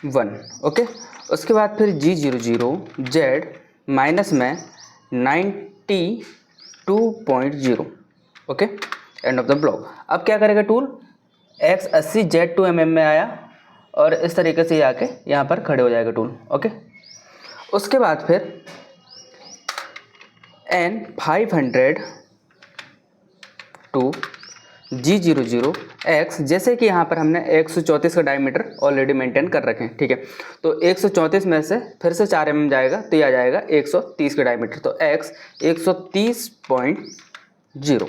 1। Okay, उसके बाद फिर G00 Z माइनस में 92.0। Okay, end of the block. अब क्या करेगा टूल, X 80 Z 2 mm में आया और इस तरीके से आके यहाँ पर खड़े हो जाएगा टूल। ओके, उसके बाद फिर N 500 टू G00 X, जैसे कि यहाँ पर हमने 134 का डायमीटर ऑलरेडी मेंटेन कर रखे हैं। ठीक है, तो 134 में से फिर से 4 mm जाएगा तो ये आ जाएगा 130 का डायमीटर, तो X 130.0।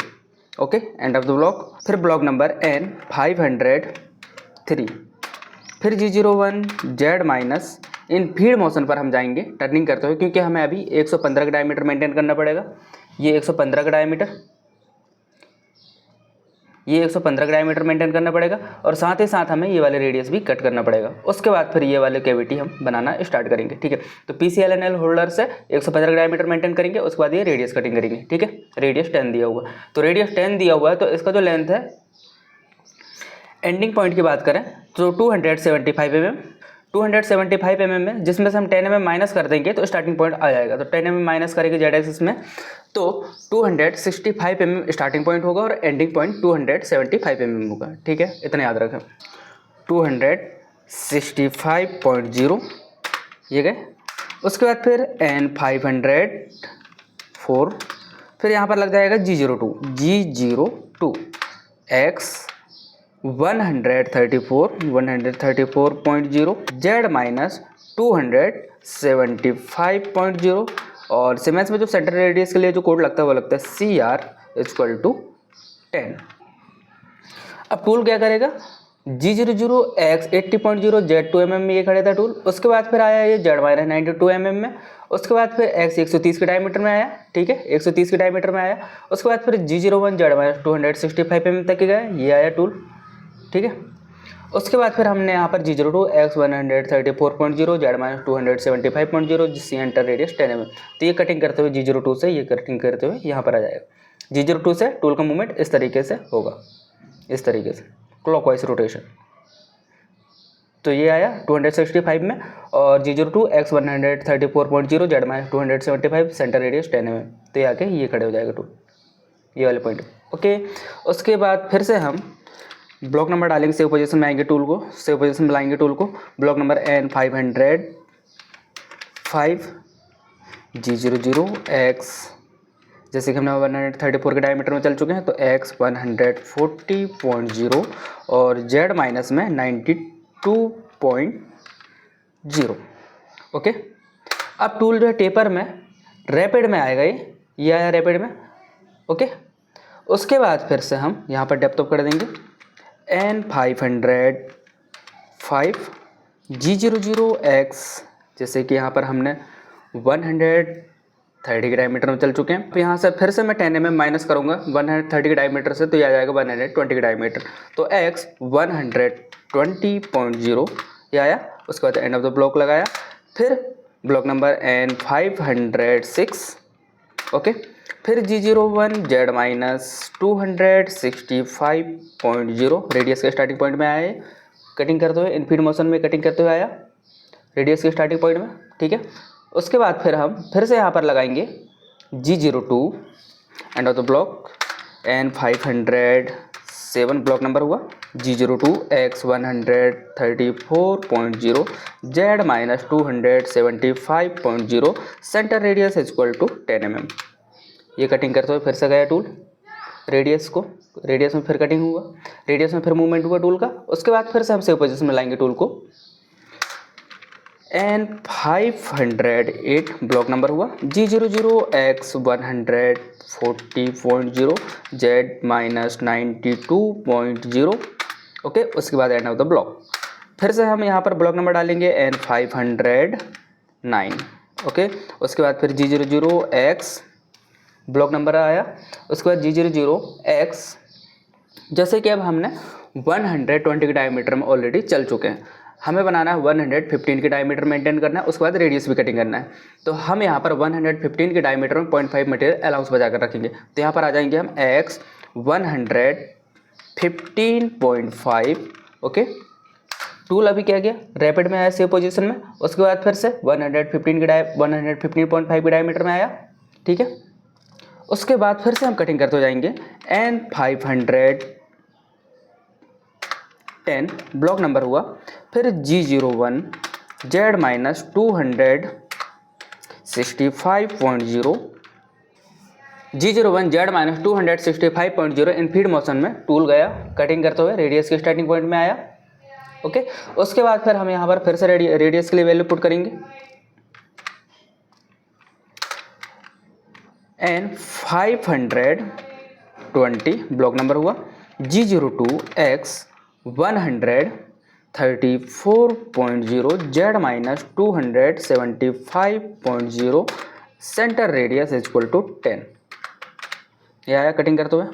Okay, end of the block. फिर ब्लॉक नंबर N 503, फिर G01 Z माइनस। इन फीड मोशन पर हम जाएंगे टर्निंग करते हुए, क्योंकि हमें अभी 115 का डायमीटर मेंटेन करना पड़ेगा। ये 115 का डायमीटर, ये 115 का डायमीटर मेंटेन करना पड़ेगा और साथ ही साथ हमें ये वाले रेडियस भी कट करना पड़ेगा। उसके बाद फिर ये वाले कैविटी हम बनाना स्टार्ट करेंगे। ठीक है, तो PCLNL होल्डर से 115 का डायमीटर मेंटेन करेंगे, उसके बाद ये रेडियस कटिंग करेंगे। ठीक है, रेडियस 10 दिया हुआ, तो रेडियस 10 दिया हुआ है, तो इसका जो लेंथ है एंडिंग पॉइंट की बात करें तो 275 mm, 275 mm में जिसमें से हम 10 mm माइनस कर देंगे तो स्टार्टिंग पॉइंट आ जाएगा। तो 10 mm माइनस करेंगे जेड एक्सिस में तो 265 mm स्टार्टिंग पॉइंट होगा और एंडिंग पॉइंट 275 mm होगा। ठीक है, इतना याद रखें, 265.0 ये गए। उसके बाद फिर N 504, फिर यहाँ पर लग जाएगा G02 X 134.0 Z माइनस 275.0 और सीमेंस में जो सेंटर रेडियस के लिए जो कोड लगता है वो लगता है CR = 10। अब टूल क्या करेगा, G00 X 80.0 Z 2 mm में ये खड़े था टूल। उसके बाद फिर आया ये Z माइनस 92 mm में। उसके बाद फिर X 130 के डायमीटर में आया। ठीक है, 130 के डायमीटर में आया। उसके बाद फिर G01 Z माइनस 265 mm तक गया, ये आया टूल। ठीक है, उसके बाद फिर हमने यहाँ पर G02 X 134.0 Z माइनस 275.0 जिससे एंटर रेडियस 10 mm, तो ये कटिंग करते हुए G02 से ये कटिंग करते हुए यहाँ पर आ जाएगा। G02 से टूल का मूवमेंट इस तरीके से होगा, इस तरीके से क्लॉकवाइज रोटेशन। तो ये आया 265 में और G02 X 134.0 Z minus 275 centre radius 10 mm, तो ये आके ये खड़े हो जाएगा टूल, ये वाले पॉइंट। ओके, उसके बाद फिर से हम ब्लॉक नंबर डालेंगे, सेव पोजीशन में आएंगे टूल को, सेव पोजीशन में लाएंगे टूल को। Block number N 505 G00 X, जैसे कि हमने 134 के डायमीटर में चल चुके हैं तो X 140.0 और Z माइनस में 92.0। ओके, अब टूल जो है टेपर में रैपिड में आएगा, ये आया रैपिड में। ओके, उसके बाद फिर से हम यहाँ पर डेप्थ ऑफ कर देंगे N 505 G00 X, जैसे कि यहाँ पर हमने 130 के डायमीटर में चल चुके हैं। तो यहाँ से फिर से मैं 10 mm माइनस करूँगा 130 के डायमीटर से, तो ये आ जाएगा 120 के डायमीटर, तो X 120.0 ये आया। उसके बाद एंड ऑफ द ब्लॉक लगाया। फिर ब्लॉक नंबर N 506। ओके, फिर G01 Z माइनस 265.0 रेडियस के स्टार्टिंग पॉइंट में आया, कटिंग करते हुए इनफीड मोशन में कटिंग करते हुए आया रेडियस के स्टार्टिंग पॉइंट में। ठीक है, उसके बाद फिर हम फिर से यहाँ पर लगाएंगे G02 end of the block N 507 block number हुआ G02 X 134.0 Z minus 275.0 centre radius = 10 mm। ये कटिंग करते हुए फिर से गया टूल रेडियस को, रेडियस में फिर कटिंग हुआ, रेडियस में फिर मूवमेंट हुआ टूल का। उसके बाद फिर से हम सेव पोजीशन में लाएंगे टूल को N 508 ब्लॉक नंबर हुआ G00 X 140.0 Z minus 92.0। Okay, उसके बाद एंड ऑफ द ब्लॉक। फिर से हम यहाँ पर ब्लॉक नंबर डालेंगे N 509। ओके, उसके बाद फिर G00 X ब्लॉक नंबर आया। उसके बाद G00 X, जैसे कि अब हमने 120 के डायमीटर में ऑलरेडी चल चुके हैं, हमें बनाना है 115 के डायमीटर मेंटेन करना है, उसके बाद रेडियस भी कटिंग करना है। तो हम यहाँ पर 115 के डायमीटर में 0.5 मटेरियल अलाउंस बचा कर रखेंगे। तो यहाँ पर आ जाएंगे हम X 115.5। ओके, टूल अभी क्या गया, रैपिड में आया सेम पोजीशन में, उसके बाद फिर से 115.5 के डायमीटर में आया, ठीक है। उसके बाद फिर से हम कटिंग करते जाएंगे, एन 510 ब्लॉक नंबर हुआ, फिर G01 Z minus 265.0 G01 Z minus 265.0 इन फीड मोशन में टूल गया कटिंग करते हुए रेडियस के स्टार्टिंग पॉइंट में आया, ओके। उसके बाद फिर हम यहाँ पर फिर से रेडियस के लिए वैल्यू पुट करेंगे, एन 520 ब्लॉक नंबर हुआ, G02 X 134.0 Z minus 275.0 centre radius equal to 10। यह आया कटिंग करते हुए,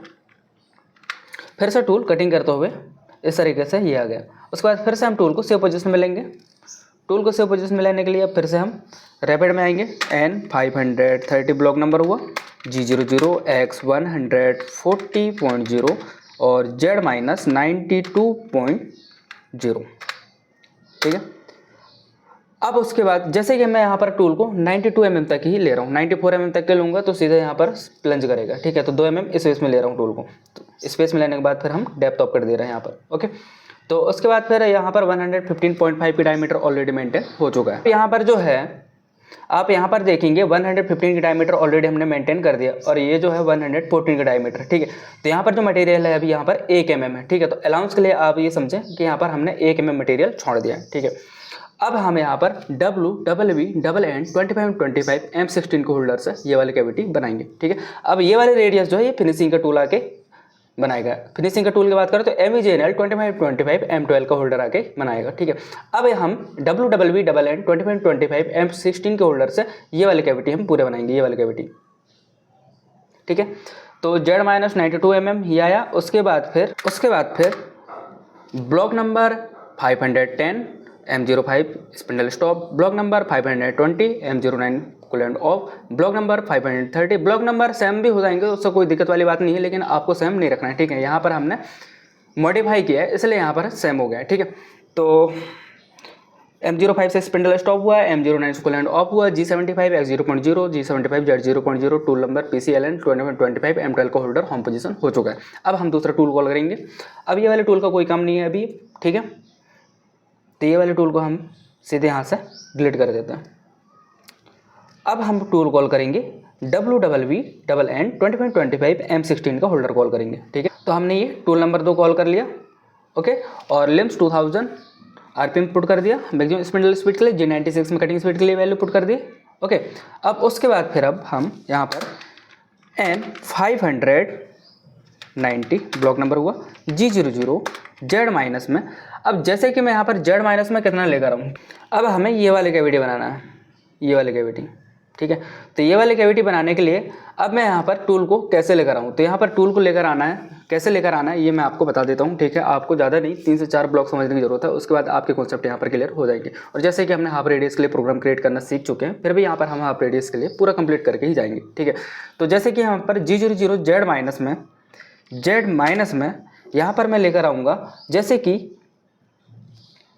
फिर से टूल कटिंग करते हुए इस तरीके से ये आ गया। उसके बाद फिर से हम टूल को सेव पोजीशन में लेंगे, टूल को सेव पोजीशन में लेने के लिए फिर से हम रैपिड में आएंगे, एन 530 ब्लॉक नंबर हुआ, G00 X 140.0 और Z माइनस 92.0, ठीक है। अब उसके बाद जैसे कि मैं यहाँ पर टूल को 92 mm तक ही ले रहा हूँ, 94 mm तक के लूँगा तो सीधे यहाँ पर प्लंज करेगा, ठीक है। तो 2 mm स्पेस में ले रहा हूँ टूल को, तो स्पेस में लेने के बाद फिर हम डेप्थ ऑफ कर दे रहे हैं यहाँ पर, ओके। तो उसके बाद फिर यहाँ पर 115.5 की डायमीटर ऑलरेडी मेंटेन हो चुका है। यहाँ पर जो है आप यहाँ पर देखेंगे 115 की डायमीटर ऑलरेडी हमने मेंटेन कर दिया, और ये जो है 114 का डायमीटर, ठीक है। तो यहाँ पर जो मटेरियल है अभी यहाँ पर 1 mm है, ठीक है। तो अलाउंस के लिए आप ये समझें कि यहाँ पर हमने 1 mm मटेरियल छोड़ दिया है, ठीक है। अब हम यहाँ पर WWN 25 M16 के होल्डर से ये वाली कैविटी बनाएंगे, ठीक है। अब ये वाले रेडियस जो है ये फिनिशिंग का टूल आके बनाएगा। फिनिशिंग का टूल की बात करें तो MEJNL 25 M12 का होल्डर आके बनाएगा, ठीक है। अब हम WWN 25 M16 के होल्डर से ये वाली कैविटी हम पूरे बनाएंगे, ये वाली कैविटी, ठीक है। तो Z माइनस 92 mm ये आया। उसके बाद फिर block number 510 M05 spindle stop, block number 520 M09 coolant of, block number 530। Block number same भी हो जाएंगे, उससे कोई दिक्कत वाली बात नहीं है, लेकिन आपको सेम नहीं रखना है, ठीक है। यहाँ पर हमने मॉडिफाई किया है इसलिए यहाँ पर सेम हो गया है, ठीक है। तो M05 से स्पिंडल स्टॉप हुआ, M09 कूलेंट ऑफ हुआ, G75 X0.0 G75 Z0.0 tool number PCLN 25 M12 का होल्डर होम पोजीशन हो चुका है। अब हम दूसरा टूल कॉल करेंगे। अब ये वाले टूल का कोई काम नहीं है अभी, ठीक है। तो ये वाले टूल को हम सीधे यहाँ से डिलीट कर देते हैं। अब हम टूल कॉल करेंगे WWN 25 M16 का होल्डर कॉल करेंगे, ठीक है। तो हमने ये टूल नंबर 2 कॉल कर लिया, ओके। और लिम्स 2000 RPM पुट कर दिया, मैक्सिमम स्पिंडल स्पीड के लिए G96 में कटिंग स्पीड के लिए वैल्यू पुट कर दी, ओके। अब उसके बाद फिर अब हम यहाँ पर N 590 ब्लॉक नंबर हुआ, G00 Z माइनस में। अब जैसे कि मैं यहाँ पर Z माइनस में कितना लेकर आऊँ, अब हमें ये वाली कैविटी बनाना है, ये वाली कैविटी, ठीक है। तो ये वाली कैविटी बनाने के लिए अब मैं यहाँ पर टूल को कैसे लेकर आऊँ, तो यहाँ पर टूल को लेकर आना है, कैसे लेकर आना है ये मैं आपको बता देता हूँ, ठीक है। आपको ज़्यादा नहीं 3 से 4 ब्लॉक समझने की जरूरत है, उसके बाद आपके कॉन्सेप्ट यहाँ पर क्लियर हो जाएंगे। और जैसे कि हमने हाफ रेडियस के लिए प्रोग्राम क्रिएट करना सीख चुके हैं, फिर भी यहाँ पर हम हाफ रेडियस के लिए पूरा कंप्लीट करके ही जाएंगे, ठीक है। तो जैसे कि यहाँ पर G00 Z माइनस में यहाँ पर मैं लेकर आऊँगा, जैसे कि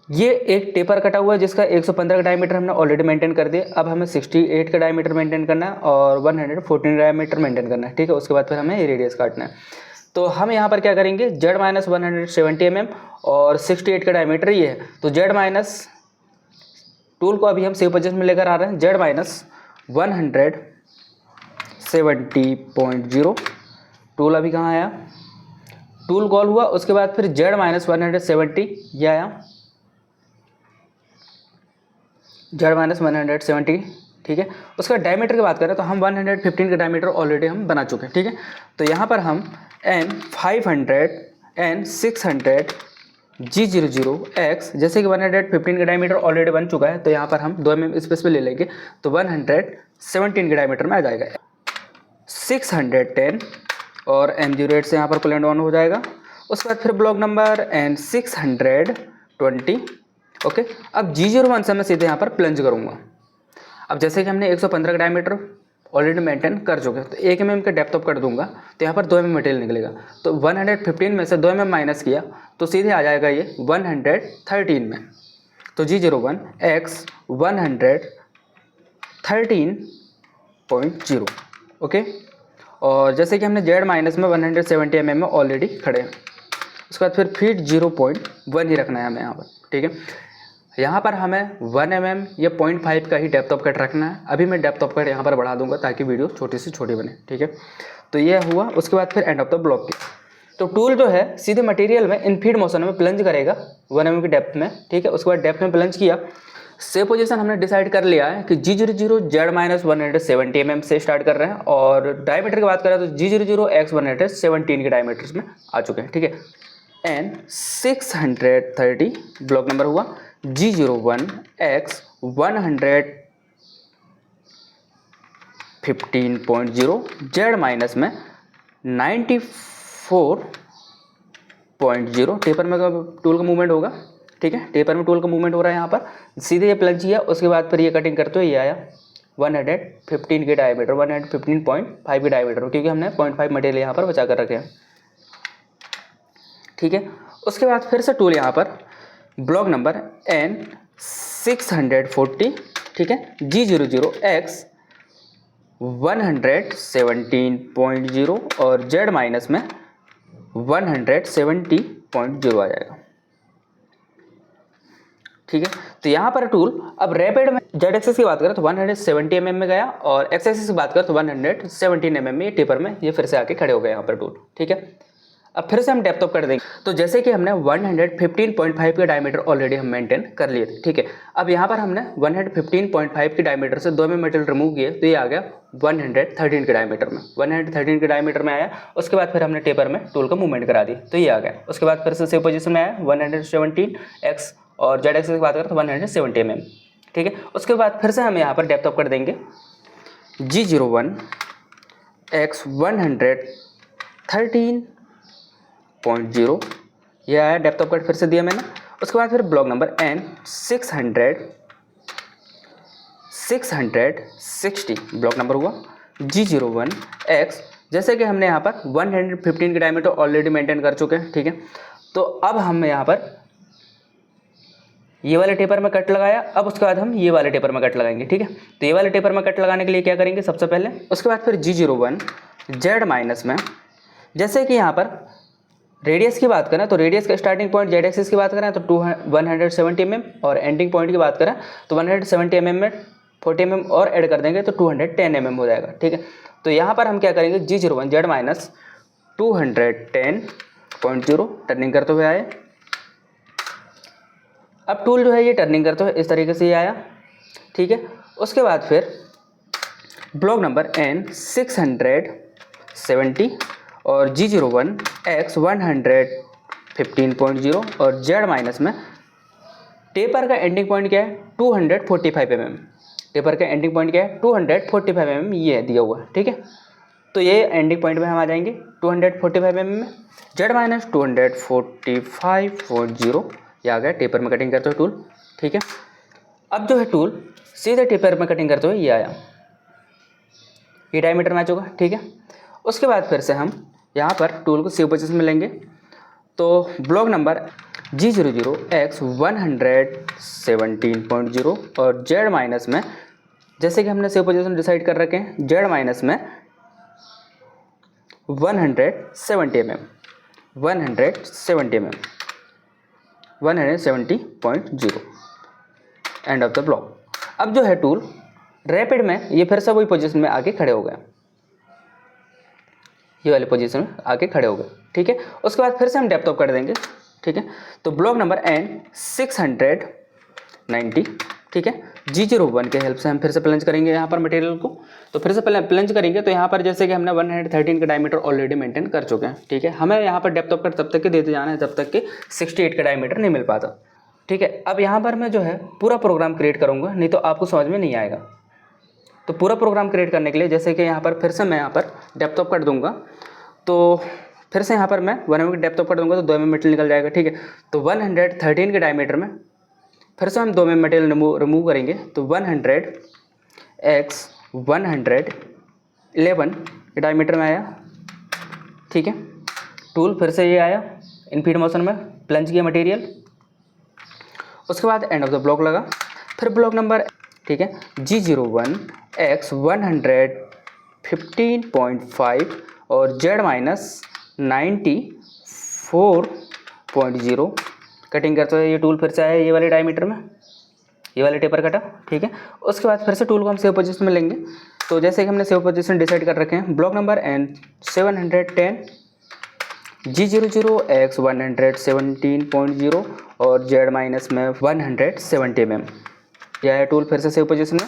ये एक टेपर कटा हुआ है जिसका 115 का डायमीटर हमने ऑलरेडी मेंटेन कर दिया। अब हमें 68 का डायमीटर मेंटेन करना है और 114 डायमीटर मेंटेन करना है, ठीक है। उसके बाद फिर हमें ये रेडियस काटना है। तो हम यहाँ पर क्या करेंगे, Z माइनस 170 mm और 68 का डायमीटर ये है, तो Z माइनस टूल को अभी हम सेव पोजीशन में लेकर आ रहे हैं, Z माइनस 170.0 टूल अभी कहाँ आया, टूल कॉल हुआ। उसके बाद फिर Z माइनस 170 ये आया, Z माइनस 170, ठीक है। उसका डायमीटर की बात करें तो हम 115 का डायमीटर ऑलरेडी हम बना चुके हैं, ठीक है। तो यहाँ पर हम N 500 N 600 G00 X, जैसे कि 115 का डायमीटर ऑलरेडी बन चुका है, तो यहाँ पर हम 2 mm स्पेस पे ले लेंगे, तो 117 के डायमीटर में आ जाएगा। 610 और M08 से यहाँ पर कूलेंट ऑन हो जाएगा। उसके बाद फिर ब्लॉक नंबर N 620, ओके। अब G01 से मैं सीधे यहाँ पर प्लंज करूँगा। अब जैसे कि हमने 115 का डायमीटर ऑलरेडी मेंटेन कर चुके हैं। तो 1 mm का डेप्थ ऑफ कट दूंगा तो यहाँ पर 2 mm मटेरियल निकलेगा। तो 115 में से 2 mm माइनस किया तो सीधे आ जाएगा ये 113 में। तो G01 X 113.0 ओके। और जैसे कि हमने Z माइनस में 170 mm में ऑलरेडी खड़े हैं, उसके बाद फिर फीट 0.1 ही रखना है हमें यहाँ पर, ठीक है। यहाँ पर हमें 1 mm या 0.5 का ही डेप्थ ऑफ कट रखना है। अभी मैं डेप्थ ऑफ कट यहाँ पर बढ़ा दूंगा ताकि वीडियो छोटी से छोटी बने, ठीक है। तो ये हुआ। उसके बाद फिर एंड ऑफ द ब्लॉक की। तो टूल जो है सीधे मटेरियल में इन फीड मोशन में प्लंज करेगा 1 mm की डेप्थ में, ठीक है। उसके बाद डेप्थ में प्लंज किया। से पोजीशन हमने डिसाइड कर लिया है कि G00 Z माइनस 170 mm से स्टार्ट कर रहे हैं। और डायमीटर की बात करें तो G00 X 117 के डायमीटर्स में आ चुके हैं, ठीक है। एन 630 ब्लॉक नंबर हुआ। G01 X 115.0 Z माइनस में 94.0 टेपर में टूल का मूवमेंट होगा, ठीक है। टेपर में टूल का मूवमेंट हो रहा है यहाँ पर। सीधे ये प्लंज किया, उसके बाद फिर ये कटिंग करते हुए ये आया 115 के डायमीटर, 115.5 के डायमीटर, क्योंकि हमने 0.5 मटेरियल यहाँ पर बचा कर रखे हैं, ठीक है। उसके बाद फिर से टूल यहाँ पर ब्लॉक नंबर N 640, ठीक है। G00 X 117.0 और Z माइनस में 170.0 आ जाएगा, ठीक है। तो यहाँ पर टूल अब रैपिड में जेड एक्सेस की बात करें तो 170 mm में गया और एक्स एक्सेस की बात करें तो 117 mm में, ये टेपर में ये फिर से आके खड़े हो गए यहाँ पर टूल, ठीक है। अब फिर से हम डेप्थ ऑफ कर देंगे। तो जैसे कि हमने 115.5 के डायमीटर ऑलरेडी हम मेंटेन कर लिए थे, ठीक है। अब यहाँ पर हमने 115.5 के डायमीटर से 2 mm मटेरियल रिमूव किए तो ये आ गया 113 के डायमीटर में, 113 के डायमीटर में आया। उसके बाद फिर हमने टेपर में टूल का मूवमेंट करा दी तो ये आ गया। उसके बाद फिर से सेम पोजीशन में आया 117 X और जेड एक्सेस की बात करें तो 170 mm, ठीक है। उसके बाद फिर से हम यहाँ पर डेप्थ ऑफ कर देंगे। G01 X 113.0 ये आया, डेप्थ ऑफ कट फिर से दिया मैंने। उसके बाद फिर block number N 660 block number हुआ। G01 X जैसे कि हमने यहाँ पर 115 के डायमीटर ऑलरेडी मेंटेन कर चुके हैं, ठीक है। तो अब हम यहाँ पर ये वाले टेपर में कट लगाया। अब उसके बाद हम ये वाले टेपर में कट लगाएंगे, ठीक है। तो ये वाले टेपर में कट लगाने के लिए क्या करेंगे सबसे पहले, उसके बाद फिर G01 Z माइनस में, जैसे कि यहाँ पर रेडियस की बात करें तो रेडियस का स्टार्टिंग पॉइंट जेड एक्सिस की बात करें तो 170 mm और एंडिंग पॉइंट की बात करें तो 170 mm में 40 mm और ऐड कर देंगे तो 210 mm हो जाएगा, ठीक है। तो यहाँ पर हम क्या करेंगे G01 Z माइनस 210.0 टर्निंग करते हुए आए। अब टूल जो है ये टर्निंग करते हुए इस तरीके से ये आया, ठीक है। उसके बाद फिर ब्लॉक नंबर N 670 और G01 X 115.0 और Z माइनस में टेपर का एंडिंग पॉइंट क्या है 245 mm, टेपर का एंडिंग पॉइंट क्या है 245 mm ये दिया हुआ है, ठीक है। तो ये एंडिंग पॉइंट में हम आ जाएंगे 245 mm में। Z माइनस 245.0 ये आ गया टेपर में कटिंग करते हुए टूल, ठीक है। अब जो है टूल सीधे टेपर में कटिंग करते हुए ये आया, ये डायमीटर मैच होगा, ठीक है। उसके बाद फिर से हम यहाँ पर टूल को सेव पोजीशन में लेंगे। तो ब्लॉक नंबर G00 X 117.0 और Z माइनस में, जैसे कि हमने सेव पोजीशन डिसाइड कर रखे हैं, Z माइनस में 170 mm, 170.0 end of the block. अब जो है टूल रैपिड में ये फिर से वही पोजीशन में आके खड़े हो गए, ये वाली पोजीशन में आके खड़े हो गए, ठीक है। उसके बाद फिर से हम डेप्थ ऑफ कर देंगे, ठीक है। तो ब्लॉक नंबर N 690, ठीक है। G01 के हेल्प से हम फिर से प्लंज करेंगे यहाँ पर मटेरियल को। तो फिर से प्लंज करेंगे तो यहाँ पर जैसे कि हमने 113 का डायमीटर ऑलरेडी मेंटेन कर चुके हैं, ठीक है। हमें यहाँ पर डेप्थ ऑफ कट तब तक के देते जाना है जब तक कि 68 का डायमीटर नहीं मिल पाता, ठीक है। अब यहाँ पर मैं जो है पूरा प्रोग्राम क्रिएट करूँगा, नहीं तो आपको समझ में नहीं आएगा। तो पूरा प्रोग्राम क्रिएट करने के लिए जैसे कि यहाँ पर फिर से मैं यहाँ पर डेप्थ ऑफ कट दूंगा, तो फिर से यहाँ पर मैं 1 mm की डेप्थ ऑफ कट दूंगा तो 2 mm मटेरियल निकल जाएगा, ठीक है। तो 113 के डायमीटर में फिर से हम 2 mm मटेरियल रिमूव करेंगे तो 100 X 100 11 के डायमीटर में आया, ठीक है। टूल फिर से ये आया, इनफीड मोशन में प्लंज किया मटेरियल, उसके बाद एंड ऑफ द ब्लॉक लगा। फिर ब्लॉक नंबर, ठीक है, G01 X 115.5 और Z माइनस 94.0 कटिंग करते हुए ये टूल फिर से आया ये वाले डायमीटर में, ये वाले टेपर कटा, ठीक है। उसके बाद फिर से टूल को हम सेव पोजीशन में लेंगे। तो जैसे कि हमने सेव पोजीशन डिसाइड कर रखे हैं, block number N 710 G00 X 117.0 और Z माइनस में 170 mm, यह है टूल फिर से सेव पोजीशन में।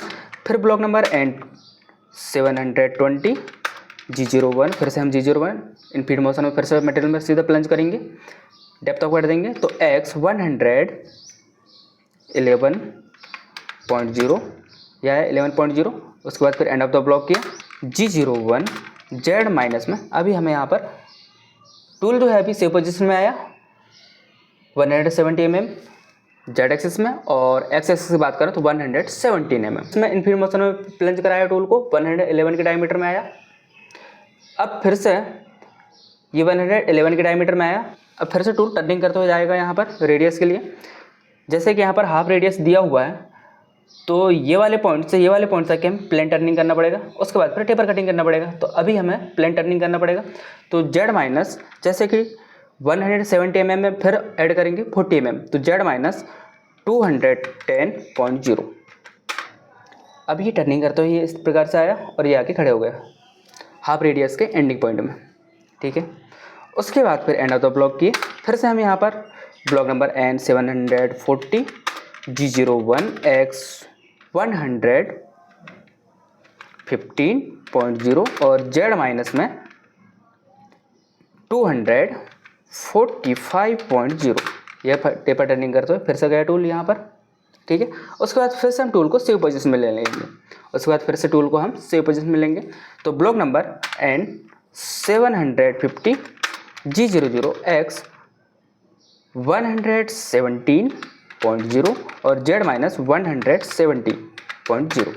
फिर ब्लॉक नंबर एन 720 G01, फिर से हम G01 इन फीड मोशन में फिर से मटेरियल में सीधा प्लंज करेंगे, डेप्थ ऑफ कर देंगे। तो X 111.0 यह है 11.0। उसके बाद फिर एंड ऑफ द ब्लॉक किया, G01 Z माइनस में, अभी हमें यहाँ पर टूल जो है अभी सेव पोजीशन में आया 170 mm जेड एक्सिस में, और एक्स एक्सिस की बात करें तो 117 mm। इसमें इनफीड मोशन में प्लंज कराया टूल को, 111 के डायमीटर में आया। अब फिर से ये 111 के डायमीटर में आया। अब फिर से टूल टर्निंग करते हुए जाएगा यहाँ पर रेडियस के लिए। जैसे कि यहाँ पर हाफ रेडियस दिया हुआ है, तो ये वाले पॉइंट से ये वाले पॉइंट तक हमें प्लेन टर्निंग करना पड़ेगा, उसके बाद फिर टेपर कटिंग करना पड़ेगा। तो अभी हमें प्लेन टर्निंग करना पड़ेगा। तो जेड माइनस, जैसे कि 170 mm में फिर ऐड करेंगे 40 mm, तो जेड माइनस 210.0। अब ये टर्निंग करते हुए ये इस प्रकार से आया और ये आके खड़े हो गए हाफ रेडियस के एंडिंग पॉइंट में, ठीक है। उसके बाद फिर एंड ऑफ द ब्लॉक किए। फिर से हम यहाँ पर block number N 740 G01 X 115.0 और Z माइनस में 245.0, यह टेपर टर्निंग करते हुए फिर से गया टूल यहाँ पर, ठीक है। उसके बाद फिर से हम टूल को सेव पोजीशन में ले लेंगे। उसके बाद फिर से टूल को हम सेव पोजीशन में लेंगे। तो block number N 750 G00 X 117.0 और Z minus 170.0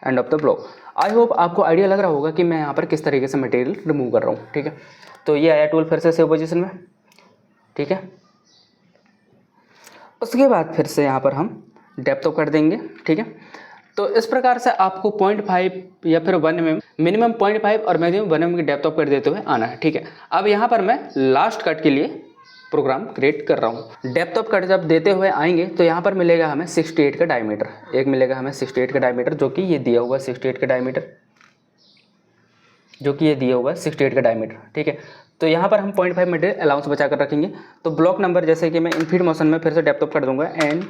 end of the block. I hope आपको आइडिया लग रहा होगा कि मैं यहाँ पर किस तरीके से मटेरियल रिमूव कर रहा हूँ, ठीक है। तो ये आया टूल फिर से सेव पोजीशन में, ठीक है। उसके बाद फिर से यहाँ पर हम डेप्थ ऑफ कर देंगे, ठीक है। तो इस प्रकार से आपको 0.5 या फिर 1 mm, मिनिमम 0.5 और मैक्सिमम 1 mm की डेप्थ ऑफ कर देते हुए आना है, ठीक है। अब यहाँ पर मैं लास्ट कट के लिए प्रोग्राम क्रिएट कर रहा हूँ। डेप्थ ऑफ कट जब देते हुए आएंगे तो यहाँ पर मिलेगा हमें 68 का डायमीटर, एक मिलेगा हमें 68 का डायमीटर, जो कि ये दिया हुआ 68 का डायमीटर, जो कि ये दिया हुआ है 68 का डायमीटर, ठीक है। तो यहाँ पर हम 0.5 मटेरियल अलाउंस बचा कर रखेंगे। तो ब्लॉक नंबर, जैसे कि मैं इनफीड मोशन में फिर से डेप्थ ऑफ कर दूंगा, N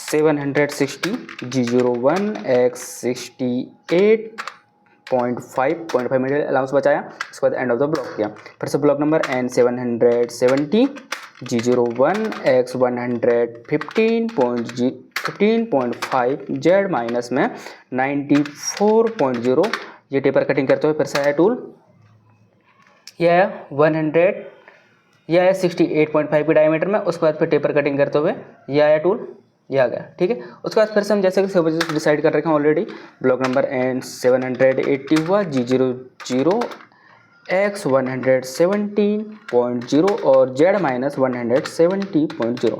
760 G01 X 68.5 material allowance बचाया। उसके बाद एंड ऑफ द ब्लॉक किया। फिर से block number N 770 G01 X 115.5 Z minus में 94.0, ये टेपर कटिंग करते हुए फिर से आया टूल, यह है 100, यह है 68.5 के डायमीटर में। उसके बाद फिर टेपर कटिंग करते हुए यह आया टूल, यह आ गया, ठीक है। उसके बाद फिर से हम जैसे कि सब डिसाइड कर रखे हैं ऑलरेडी, ब्लॉक नंबर एन 780 हुआ G00 X 117.0 और Z माइनस 170.0।